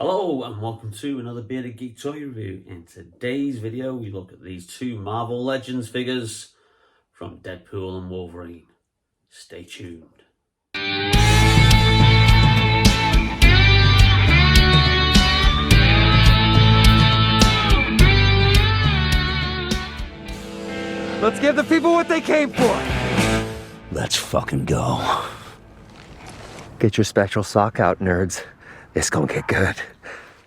Hello and welcome to another Bearded Geek toy review. In today's video we look at these two Marvel Legends figures from Deadpool and Wolverine. Stay tuned. Let's give the people what they came for! Let's fucking go. Get your spectral sock out, nerds. It's gonna get good.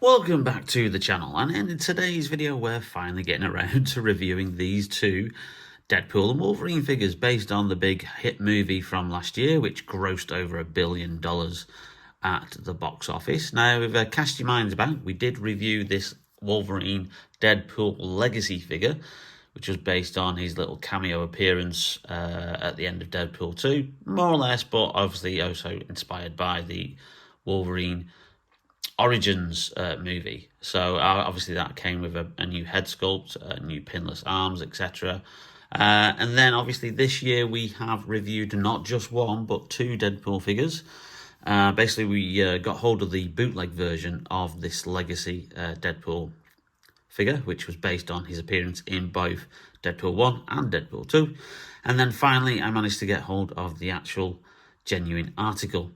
Welcome back to the channel, and in today's video we're finally getting around to reviewing these two Deadpool and Wolverine figures based on the big hit movie from last year, which grossed over $1 billion at the box office. Now, if cast your minds about, we did review this Wolverine Deadpool Legacy figure, which was based on his little cameo appearance at the end of Deadpool 2, more or less, but obviously also inspired by the Wolverine Origins movie. So obviously that came with a new head sculpt, new pinless arms, etc. And then obviously this year we have reviewed not just one but two Deadpool figures. Basically we got hold of the bootleg version of this Legacy Deadpool figure, which was based on his appearance in both Deadpool 1 and Deadpool 2. And then finally I managed to get hold of the actual genuine article.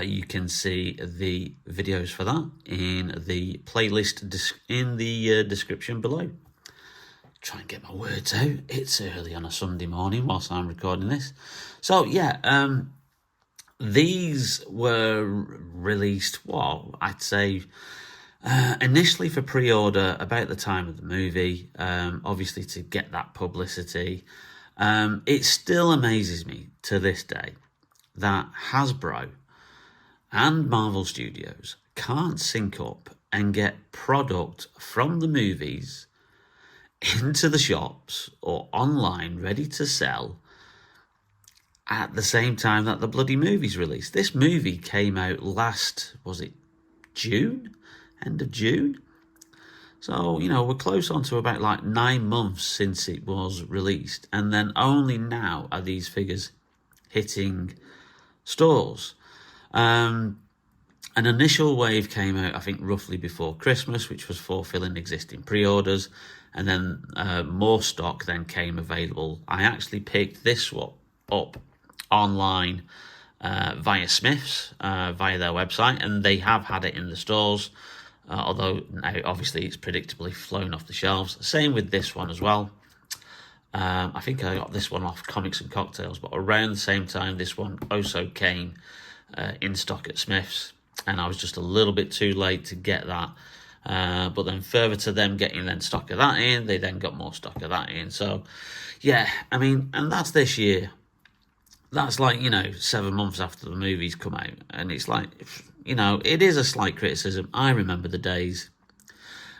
You can see the videos for that in the playlist in the description below. Try and get my words out. It's early on a Sunday morning whilst I'm recording this. So yeah, these were released, well, I'd say initially for pre-order about the time of the movie, obviously to get that publicity. It still amazes me to this day that Hasbro and Marvel Studios can't sync up and get product from the movies into the shops or online ready to sell at the same time that the bloody movie's released. This movie came out last, was it June? End of June? So, you know, we're close on to about like 9 months since it was released, and then only now are these figures hitting stores. An initial wave came out, I think, roughly before Christmas, which was fulfilling existing pre-orders, and then more stock then came available. I actually picked this one up online via Smith's, via their website, and they have had it in the stores, although now obviously it's predictably flown off the shelves. Same with this one as well. I think I got this one off Comics and Cocktails, but around the same time this one also came in stock at Smith's, and I was just a little bit too late to get that. But then further to them getting then stock of that in, they then got more stock of that in. So yeah, I mean, and that's this year. That's like, you know, 7 months after the movie's come out, and it's like, you know, it is a slight criticism. I remember the days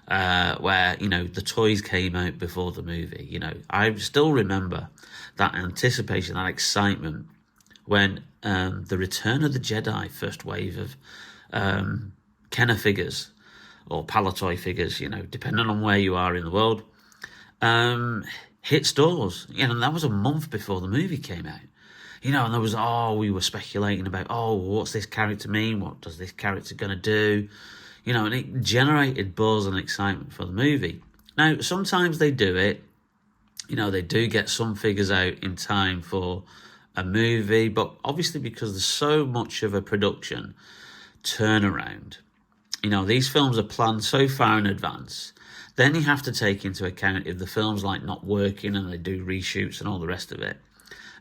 where, you know, the toys came out before the movie. You know, I still remember that anticipation, that excitement when the Return of the Jedi first wave of Kenner figures or Palatoy figures, you know, depending on where you are in the world, hit stores. You know, and that was a month before the movie came out. You know, and there was, we were speculating about, what's this character mean? What does this character going to do? You know, and it generated buzz and excitement for the movie. Now, sometimes they do it. You know, they do get some figures out in time for a movie, but obviously because there's so much of a production turnaround, you know, these films are planned so far in advance. Then you have to take into account if the film's like not working and they do reshoots and all the rest of it.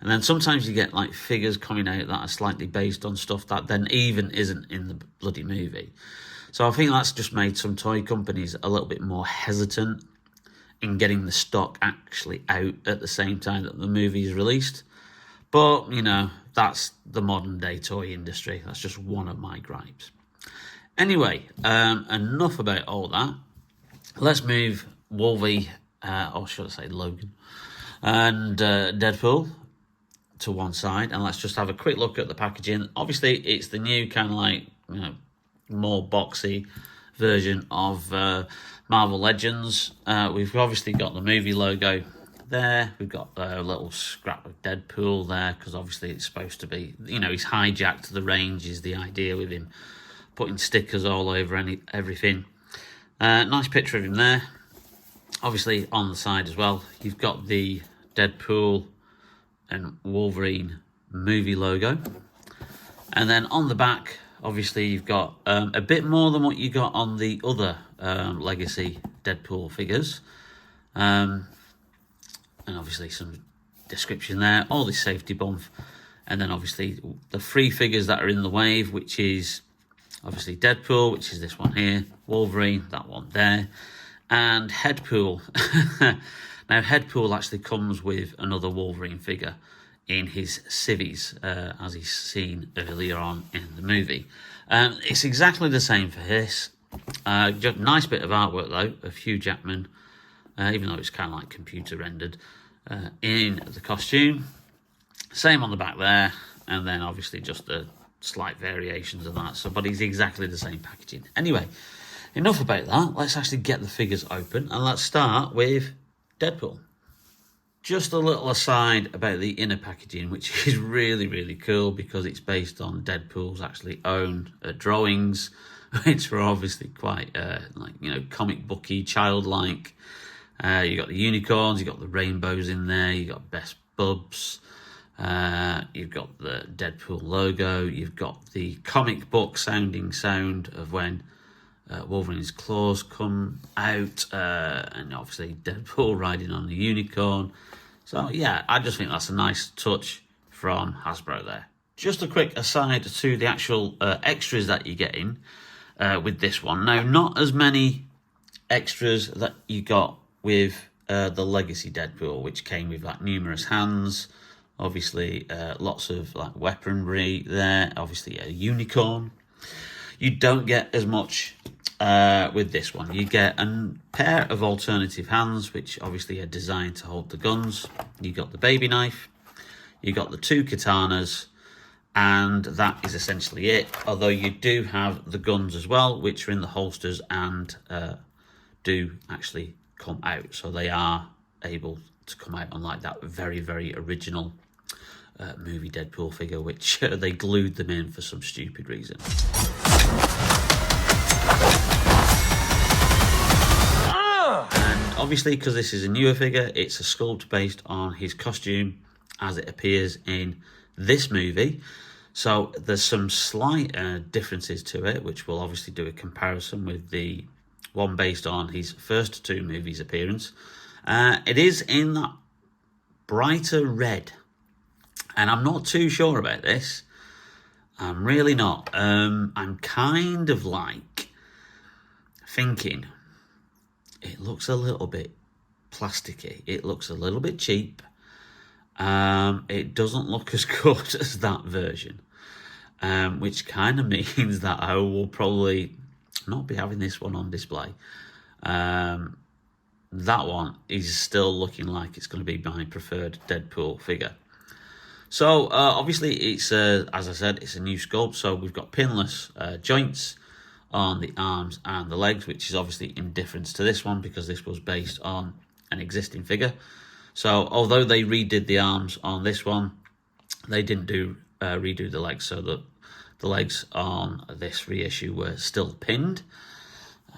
And then sometimes you get like figures coming out that are slightly based on stuff that then even isn't in the bloody movie. So I think that's just made some toy companies a little bit more hesitant in getting the stock actually out at the same time that the movie is released. But, you know, that's the modern day toy industry. That's just one of my gripes. Anyway, enough about all that. Let's move Wolvie, or should I say Logan, and Deadpool to one side, and let's just have a quick look at the packaging. Obviously, it's the new kind of like, you know, more boxy version of Marvel Legends. We've obviously got the movie logo there. We've got a little scrap of Deadpool there, because obviously it's supposed to be, you know, he's hijacked the range is the idea with him putting stickers all over everything. Nice picture of him there. Obviously on the side as well, you've got the Deadpool and Wolverine movie logo. And then on the back, obviously you've got a bit more than what you got on the other Legacy Deadpool figures. And obviously some description there, all this safety bump. And then obviously the 3 figures that are in the wave, which is obviously Deadpool, which is this one here, Wolverine, that one there, and Headpool. Now Headpool actually comes with another Wolverine figure in his civvies, as he's seen earlier on in the movie. It's exactly the same for this. Nice bit of artwork though, of Hugh Jackman, even though it's kind of like computer rendered, in the costume. Same on the back there, and then obviously just the slight variations of that. So, but it's exactly the same packaging. Anyway, enough about that. Let's actually get the figures open, and let's start with Deadpool. Just a little aside about the inner packaging, which is really, really cool because it's based on Deadpool's actually own drawings, which were obviously quite comic booky, childlike. You got the unicorns, you got the rainbows in there, you got Best Bubs. You've got the Deadpool logo, you've got the comic book sounding sound of when Wolverine's claws come out, and obviously Deadpool riding on the unicorn. So yeah, I just think that's a nice touch from Hasbro there. Just a quick aside to the actual extras that you're getting with this one. Now, not as many extras that you got with the Legacy Deadpool, which came with like numerous hands, obviously lots of like weaponry there, obviously a unicorn. You don't get as much with this one. You get a pair of alternative hands, which obviously are designed to hold the guns. You got the baby knife, you got the 2 katanas, and that is essentially it. Although you do have the guns as well, which are in the holsters and do actually come out. So they are able to come out, unlike that very, very original movie Deadpool figure, which they glued them in for some stupid reason. And obviously, because this is a newer figure, it's a sculpt based on his costume as it appears in this movie. So there's some slight differences to it, which we'll obviously do a comparison with the one based on his first 2 movies appearance. It is in that brighter red, and I'm not too sure about this. I'm really not. I'm kind of like thinking it looks a little bit plasticky. It looks a little bit cheap. It doesn't look as good as that version, which kind of means that I will probably not be having this one on display. That one is still looking like it's going to be my preferred Deadpool figure. So obviously it's as I said, it's a new sculpt. So we've got pinless joints on the arms and the legs, which is obviously in difference to this one because this was based on an existing figure. So although they redid the arms on this one, they didn't redo the legs, so that the legs on this reissue were still pinned.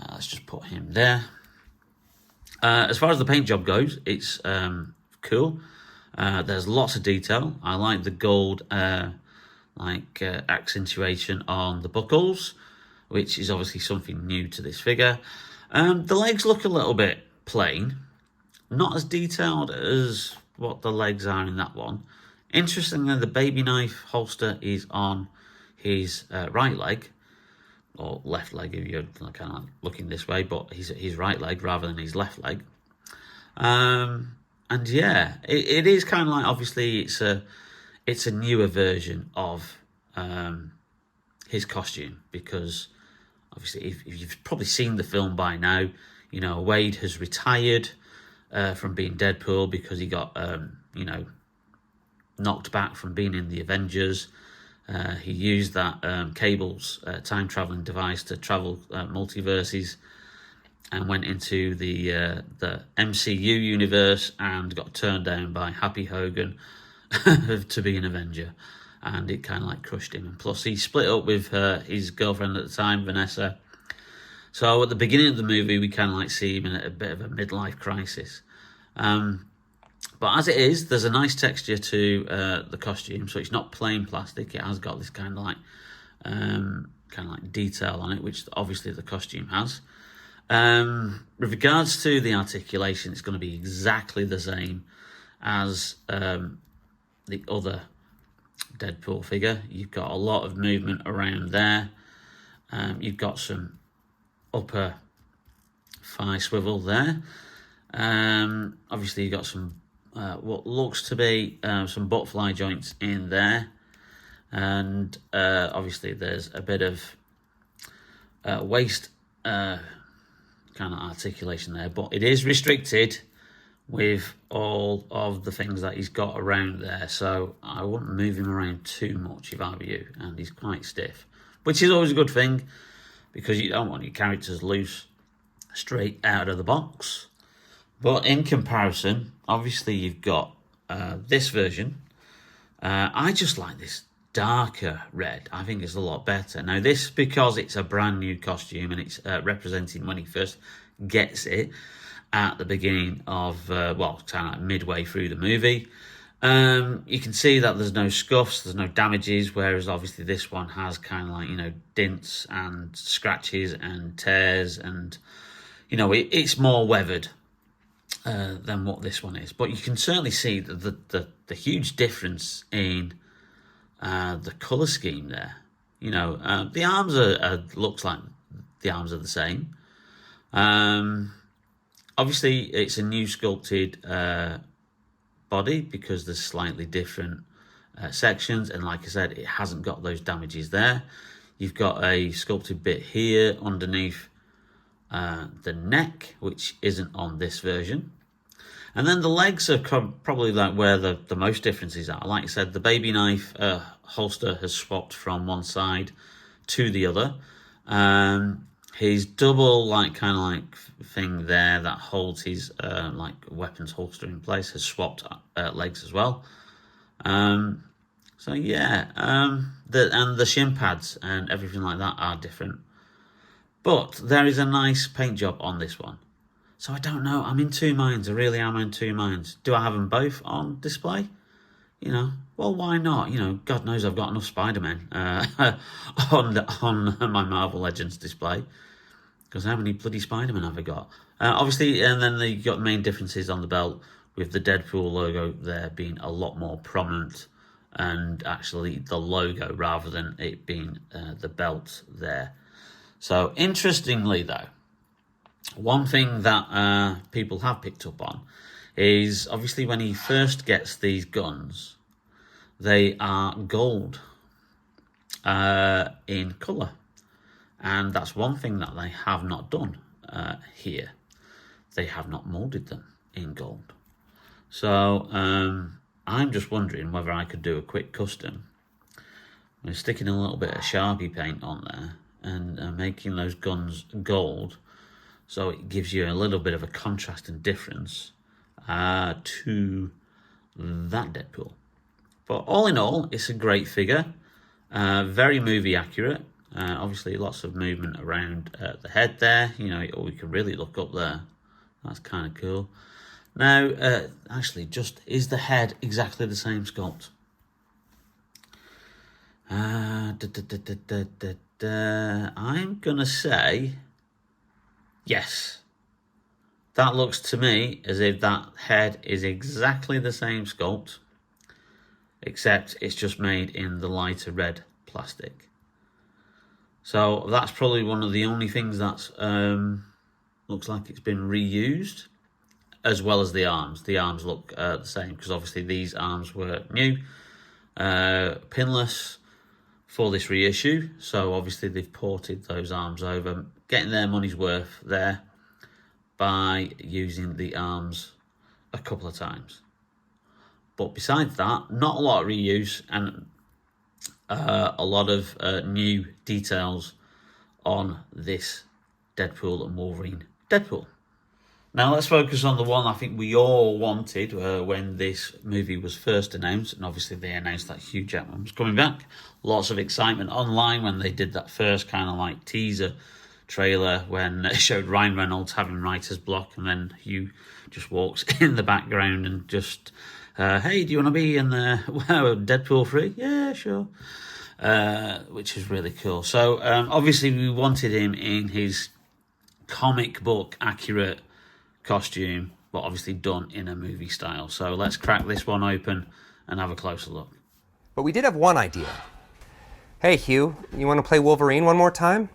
Let's just put him there. As far as the paint job goes, it's cool. There's lots of detail. I like the gold accentuation on the buckles, which is obviously something new to this figure. The legs look a little bit plain, not as detailed as what the legs are in that one. Interestingly, the baby knife holster is on his right leg, or left leg if you're kind of looking this way, but his right leg rather than his left leg. And yeah, it is kind of like, obviously it's a newer version of his costume, because obviously if you've probably seen the film by now, you know, Wade has retired from being Deadpool because he got knocked back from being in the Avengers. He used that Cable's time-traveling device to travel multiverses and went into the MCU universe and got turned down by Happy Hogan to be an Avenger. and it kind of like crushed him. And plus, he split up with his girlfriend at the time, Vanessa. So at the beginning of the movie, we kind of like see him in a bit of a midlife crisis. But as it is, there's a nice texture to the costume, so it's not plain plastic. It has got this kind of like detail on it, which obviously the costume has. With regards to the articulation, it's going to be exactly the same as the other Deadpool figure. You've got a lot of movement around there. You've got some upper thigh swivel there. Obviously, you've got some what looks to be some butterfly joints in there. And obviously, there's a bit of waist kind of articulation there, but it is restricted with all of the things that he's got around there, so I wouldn't move him around too much if I were you. And he's quite stiff, which is always a good thing, because you don't want your characters loose straight out of the box. But in comparison, obviously you've got this version. I just like this darker red. I think it's a lot better. Now this, because it's a brand new costume and it's representing when he first gets it at the beginning of, kind of like midway through the movie. You can see that there's no scuffs, there's no damages, whereas obviously this one has kind of like, dents and scratches and tears, and, it's more weathered than what this one is. But you can certainly see the huge difference in the colour scheme there. The arms looks like the arms are the same. Obviously, it's a new sculpted body, because there's slightly different sections, and like I said, it hasn't got those damages there. You've got a sculpted bit here underneath the neck, which isn't on this version. And then the legs are probably like where the most differences are. Like I said, the baby knife holster has swapped from one side to the other. His double kind of thing there that holds his weapons holster in place has swapped legs as well. So yeah, the shin pads and everything like that are different. But there is a nice paint job on this one. So I don't know. I'm in two minds. I really am in two minds. Do I have them both on display? Well, why not? God knows I've got enough Spider-Man on my Marvel Legends display. Because how many bloody Spider-Man have I got? Obviously, and then you've got main differences on the belt, with the Deadpool logo there being a lot more prominent, and actually the logo rather than it being the belt there. So interestingly though, one thing that people have picked up on is obviously when he first gets these guns, they are gold in colour. And that's one thing that they have not done here. They have not moulded them in gold. So I'm just wondering whether I could do a quick custom. I'm sticking a little bit of Sharpie paint on there and making those guns gold, so it gives you a little bit of a contrast and difference to that Deadpool. But all in all, it's a great figure, very movie accurate. Obviously, lots of movement around the head there. Or we can really look up there. That's kind of cool. Now, actually, is the head exactly the same sculpt? I'm gonna say yes. That looks to me as if that head is exactly the same sculpt, except it's just made in the lighter red plastic. So that's probably one of the only things that's looks like it's been reused, as well as the arms. The arms look the same, because obviously these arms were new, pinless for this reissue. So obviously they've ported those arms over, getting their money's worth there by using the arms a couple of times. But besides that, not a lot of reuse, and a lot of new details on this Deadpool and Wolverine Deadpool. Now let's focus on the one I think we all wanted when this movie was first announced, and obviously they announced that Hugh Jackman was coming back. Lots of excitement online when they did that first kind of like teaser trailer when it showed Ryan Reynolds having writer's block, and then Hugh just walks in the background and just, hey, do you want to be in the Deadpool 3? Yeah, sure. Which is really cool. So obviously we wanted him in his comic book accurate costume, but obviously done in a movie style. So let's crack this one open and have a closer look. But we did have one idea. Hey, Hugh, you want to play Wolverine one more time?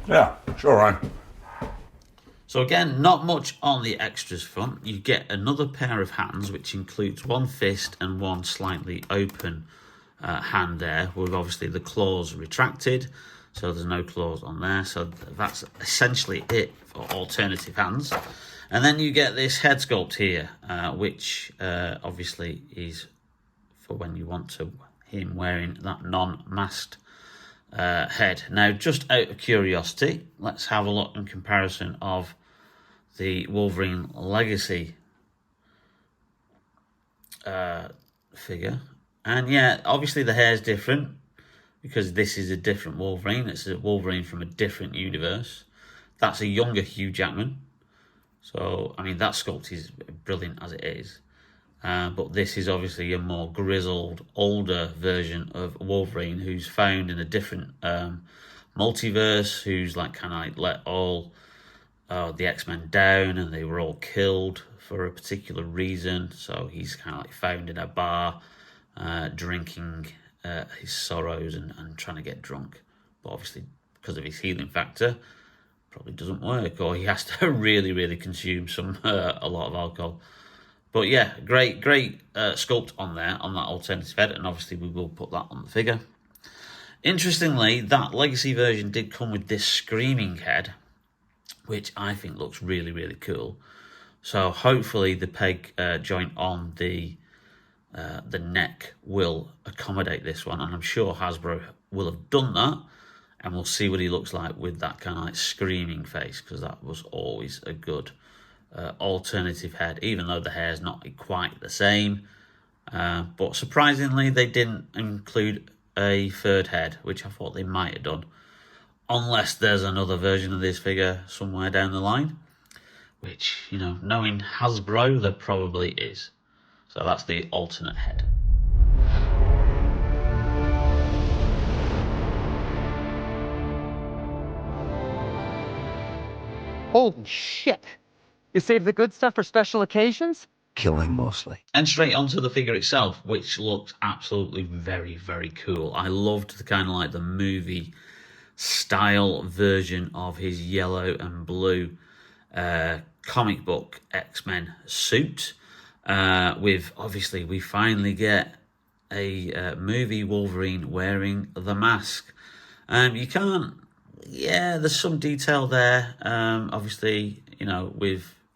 Yeah, sure, Ryan. So again, not much on the extras front. You get another pair of hands, which includes one fist and one slightly open hand there, with obviously the claws retracted. So there's no claws on there. So that's essentially it for alternative hands. And then you get this head sculpt here, which obviously is for when you want him wearing that non-masked head. Now, just out of curiosity, let's have a look in comparison of the Wolverine Legacy figure. And yeah, obviously the hair's different, because this is a different Wolverine. It's a Wolverine from a different universe. That's a younger Hugh Jackman. So, I mean, that sculpt is brilliant as it is. But this is obviously a more grizzled, older version of Wolverine who's found in a different multiverse, who's like kind of like let all the X-Men down, and they were all killed for a particular reason. So he's kind of like found in a bar, drinking his sorrows and trying to get drunk, but obviously because of his healing factor probably doesn't work, or he has to really consume a lot of alcohol. But yeah, great sculpt on there on that alternative head, and obviously we will put that on the figure. Interestingly, that legacy version did come with this screaming head, which I think looks really cool. So hopefully the peg joint on the neck will accommodate this one, and I'm sure Hasbro will have done that, and we'll see what he looks like with that kind of like screaming face, because that was always a good alternative head, even though the hair's not quite the same. But surprisingly, they didn't include a third head, which I thought they might have done, unless there's another version of this figure somewhere down the line, which, you know, knowing Hasbro, there probably is. So that's the alternate head. Holy shit! You saved the good stuff for special occasions? Killing mostly. And straight onto the figure itself, which looks absolutely very cool. I loved the kind of like the movie style version of his yellow and blue comic book X-Men suit. With obviously we finally get a movie Wolverine wearing the mask. You can't, yeah, there's some detail there. Obviously, you know,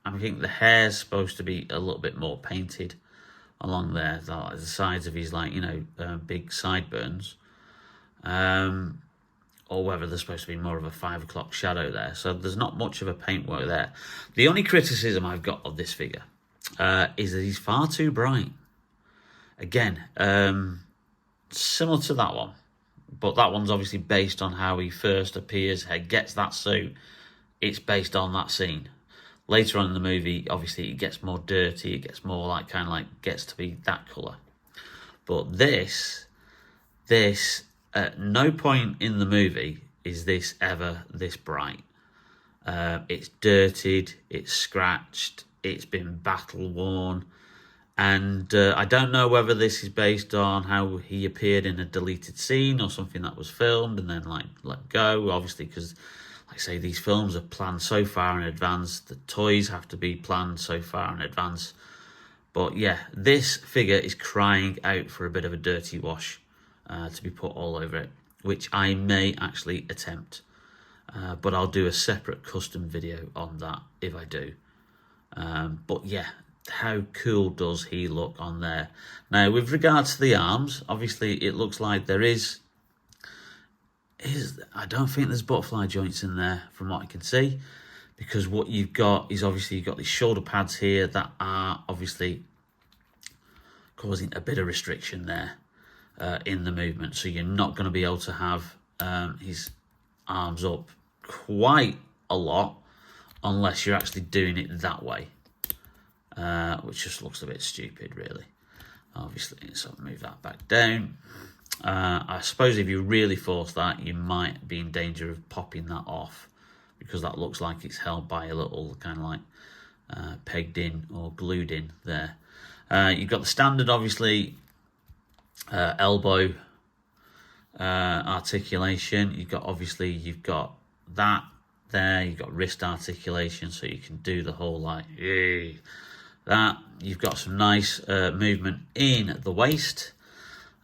I think the hair's supposed to be a little bit more painted along there, the sides of his, like, you know, big sideburns. Or whether there's supposed to be more of a 5 o'clock shadow there. So there's not much of a paintwork there. The only criticism I've got of this figure is that he's far too bright. Again, similar to that one, but that one's obviously based on how he first appears, how he gets that suit. It's based on that scene. Later on in the movie, obviously, it gets more dirty. It gets more like, kind of like, gets to be that colour. But this, at no point in the movie is this ever this bright. It's dirtied, it's scratched, it's been battle worn, and I don't know whether this is based on how he appeared in a deleted scene or something that was filmed and then like let go. Obviously, because like I say, these films are planned so far in advance. The toys have to be planned so far in advance. But yeah, this figure is crying out for a bit of a dirty wash to be put all over it, which I may actually attempt. But I'll do a separate custom video on that if I do. But yeah, how cool does he look on there? Now, with regards to the arms, obviously it looks like there is I don't think there's butterfly joints in there from what I can see. because what you've got is obviously you've got these shoulder pads here that are obviously causing a bit of restriction there in the movement. So you're not going to be able to have his arms up quite a lot unless you're actually doing it that way, which just looks a bit stupid, really. Obviously, so move that back down. I suppose if you really force that, you might be in danger of popping that off, because that looks like it's held by a little kind of like pegged in or glued in there. You've got the standard, obviously, elbow articulation. You've got that there. You've got wrist articulation, so you can do the whole like that. You've got some nice movement in the waist.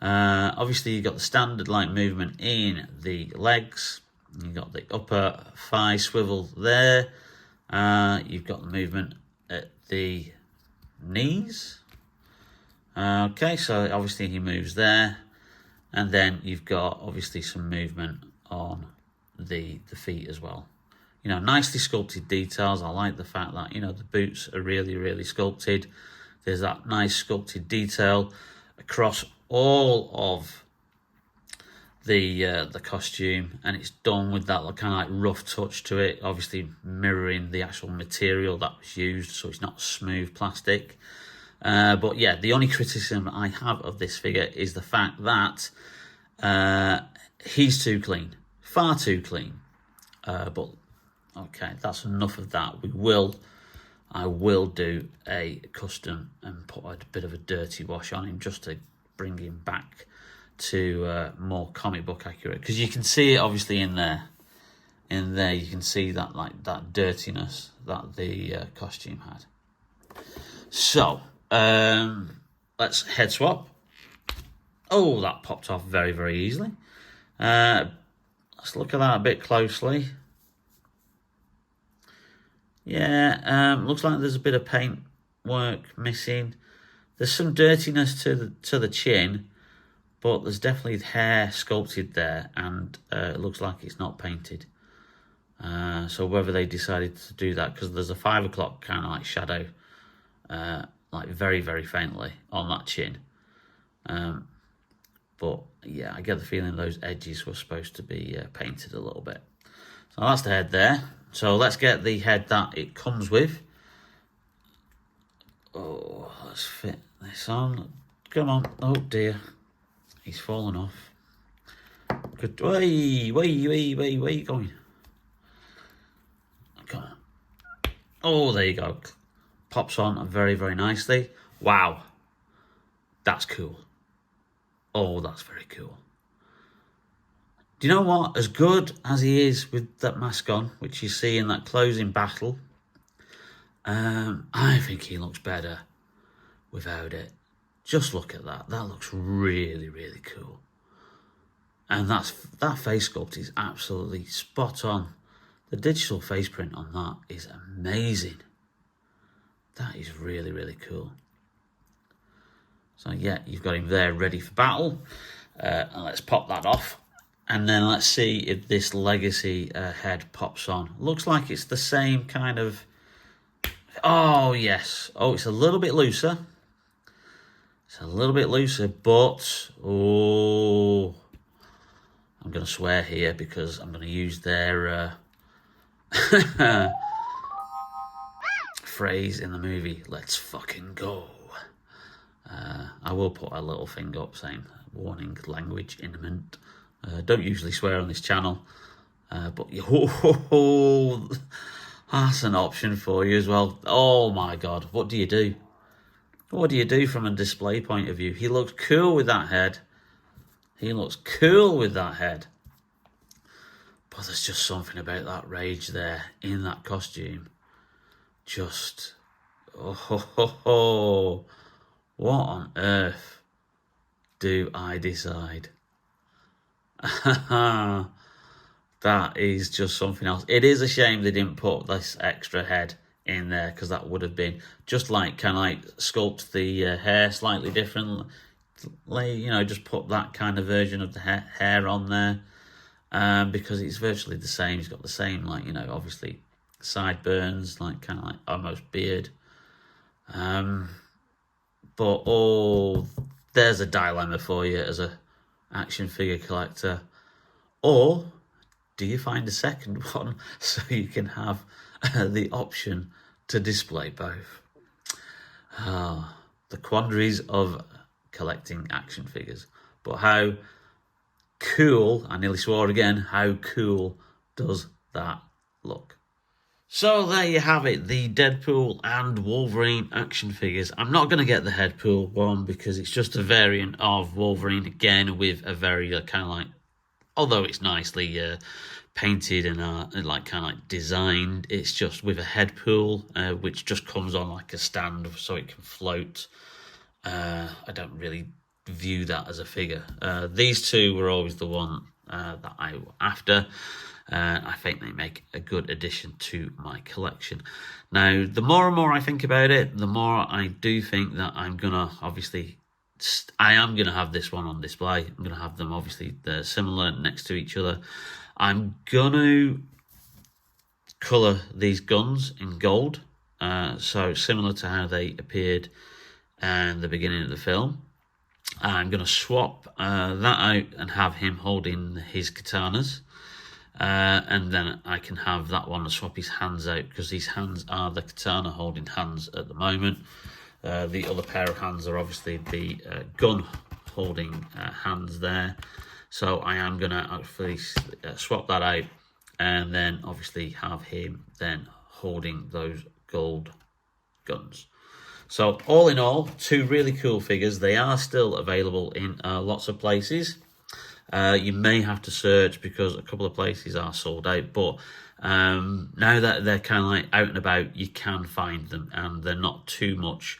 Obviously, you've got the standard like movement in the legs. You've got the upper thigh swivel there. You've got the movement at the knees. Okay, so obviously he moves there. And then you've got obviously some movement on the feet as well. You know, nicely sculpted details. I like the fact that, you know, the boots are really, really sculpted. There's that nice sculpted detail across all of the costume, and it's done with that kind of like rough touch to it, obviously mirroring the actual material that was used, so it's not smooth plastic. But yeah, the only criticism I have of this figure is the fact that he's too clean, far too clean. But okay, that's enough of that. I will do a custom and put a bit of a dirty wash on him just to bring him back to more comic book accurate, because you can see it obviously in there you can see that like that dirtiness that the costume had. So let's head swap. Oh, that popped off very, very easily. Let's look at that a bit closely. Yeah, looks like there's a bit of paint work missing. There's some dirtiness to the chin, but there's definitely hair sculpted there, and it looks like it's not painted. So whether they decided to do that, because there's a 5 o'clock kind of like shadow, like very, very faintly on that chin. But yeah, I get the feeling those edges were supposed to be painted a little bit. So that's the head there. So let's get the head that it comes with. Oh, let's fit this on. Come on. Oh dear. He's fallen off. Good. Where are you going? Come on. Oh, there you go. Pops on very, very nicely. Wow. That's cool. Oh, that's very cool. Do you know what? As good as he is with that mask on, which you see in that closing battle, I think he looks better without it. Just look at that. That looks really, really cool. And that face sculpt is absolutely spot on. The digital face print on that is amazing. That is really, really cool. So yeah, you've got him there ready for battle. And let's pop that off. And then let's see if this Legacy head pops on. Looks like it's the same kind of... Oh, yes. Oh, it's a little bit looser. It's a little bit looser, but... Oh... I'm going to swear here because I'm going to use their phrase in the movie, let's fucking go. I will put a little thing up saying, warning, language imminent. Don't usually swear on this channel, but that's an option for you as well. Oh my God, what do you do? What do you do from a display point of view? He looks cool with that head. He looks cool with that head. But there's just something about that rage there in that costume. Just, what on earth do I decide? That is just something else. It is a shame they didn't put this extra head in there, because that would have been just like, kind of like sculpt the hair slightly differently, you know, just put that kind of version of the hair on there, because it's virtually the same. He's got the same, like, you know, obviously sideburns, like kind of like almost beard. But there's a dilemma for you as a action figure collector. Or do you find a second one so you can have the option to display both? The quandaries of collecting action figures. But how cool, I nearly swore again, how cool does that look? So there you have it, the Deadpool and Wolverine action figures. I'm not going to get the Deadpool one because it's just a variant of Wolverine again with a very kind of like, although it's nicely painted and like kind of like designed, it's just with a Deadpool which just comes on like a stand so it can float. I don't really view that as a figure. These two were always the one that I were after. I think they make a good addition to my collection. Now, the more and more I think about it, the more I do think that I'm gonna I am gonna have this one on display. I'm gonna have them obviously they're similar next to each other. I'm gonna colour these guns in gold, so similar to how they appeared in the beginning of the film. I'm gonna swap that out and have him holding his katanas. And then I can have that one to swap his hands out because these hands are the katana holding hands at the moment. The other pair of hands are obviously the gun holding hands there. So I am going to actually swap that out and then obviously have him then holding those gold guns. So all in all, two really cool figures. They are still available in lots of places. You may have to search because a couple of places are sold out, but now that they're kind of like out and about, you can find them, and they're not too much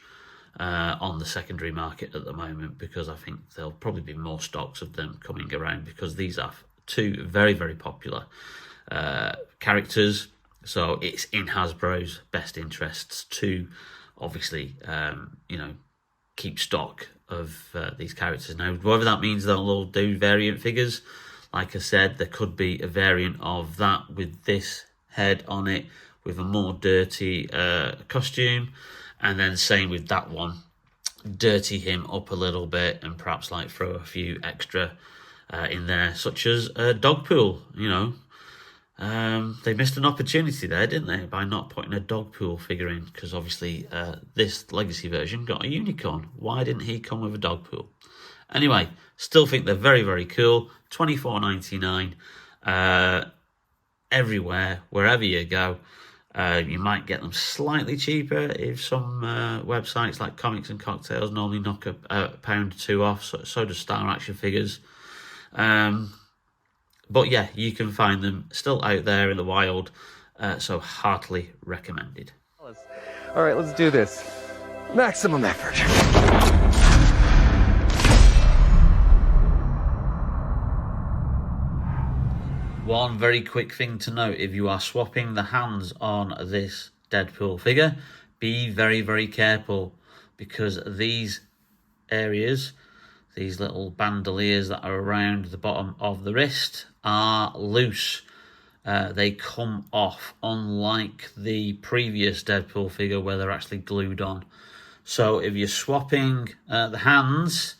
on the secondary market at the moment because I think there'll probably be more stocks of them coming around because these are two very, very popular characters. So it's in Hasbro's best interests to obviously, keep stock of these characters. Now, whether that means they'll all do variant figures, like I said, there could be a variant of that with this head on it with a more dirty costume, and then same with that one, dirty him up a little bit and perhaps like throw a few extra in there, such as Dogpool. They missed an opportunity there, didn't they, by not putting a Dogpool figure in, because obviously this Legacy version got a unicorn. Why didn't he come with a Dogpool? Anyway, still think they're very, very cool. $24.99 everywhere, wherever you go. You might get them slightly cheaper if some websites like Comics and Cocktails normally knock a pound or two off. So does Star Action Figures. But yeah, you can find them still out there in the wild, so heartily recommended. All right, let's do this. Maximum effort. One very quick thing to note, if you are swapping the hands on this Deadpool figure, be very, very careful because these areas, these little bandoliers that are around the bottom of the wrist are loose. They come off, unlike the previous Deadpool figure where they're actually glued on. So if you're swapping the hands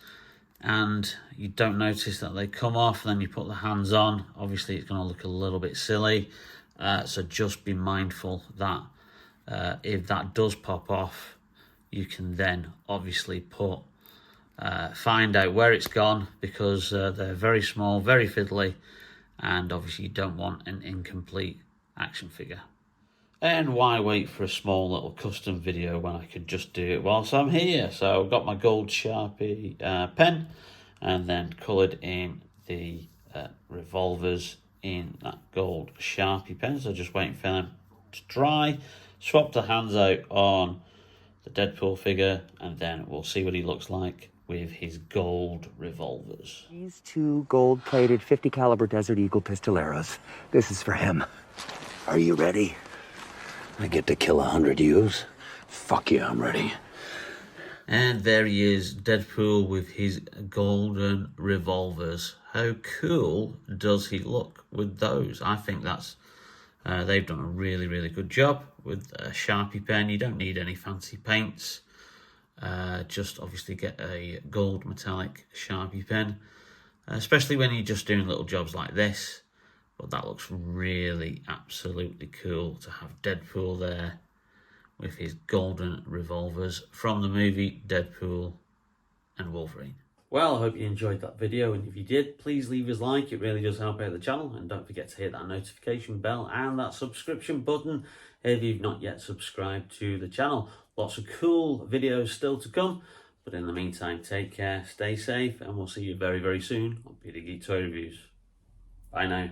and you don't notice that they come off, then you put the hands on, obviously it's going to look a little bit silly. So just be mindful that if that does pop off, you can then obviously find out where it's gone because they're very small, very fiddly, and obviously you don't want an incomplete action figure. And why wait for a small little custom video when I could just do it whilst I'm here? So I've got my gold Sharpie pen and then coloured in the revolvers in that gold Sharpie pen. So just waiting for them to dry. Swap the hands out on the Deadpool figure and then we'll see what he looks like with his gold revolvers. These two gold-plated 50 caliber Desert Eagle pistoleros. This is for him. Are you ready? I get to kill 100 yous? Fuck yeah, I'm ready. And there he is, Deadpool with his golden revolvers. How cool does he look with those? I think that's They've done a really, really good job with a Sharpie pen. You don't need any fancy paints. Just obviously get a gold metallic Sharpie pen, especially when you're just doing little jobs like this. But that looks really absolutely cool to have Deadpool there with his golden revolvers from the movie Deadpool and Wolverine. Well, I hope you enjoyed that video, and if you did, please leave us a like. It really does help out the channel, and don't forget to hit that notification bell and that subscription button if you've not yet subscribed to the channel. Lots of cool videos still to come, but in the meantime, take care, stay safe, and we'll see you very, very soon on Bearded Geek Toy Reviews. Bye now.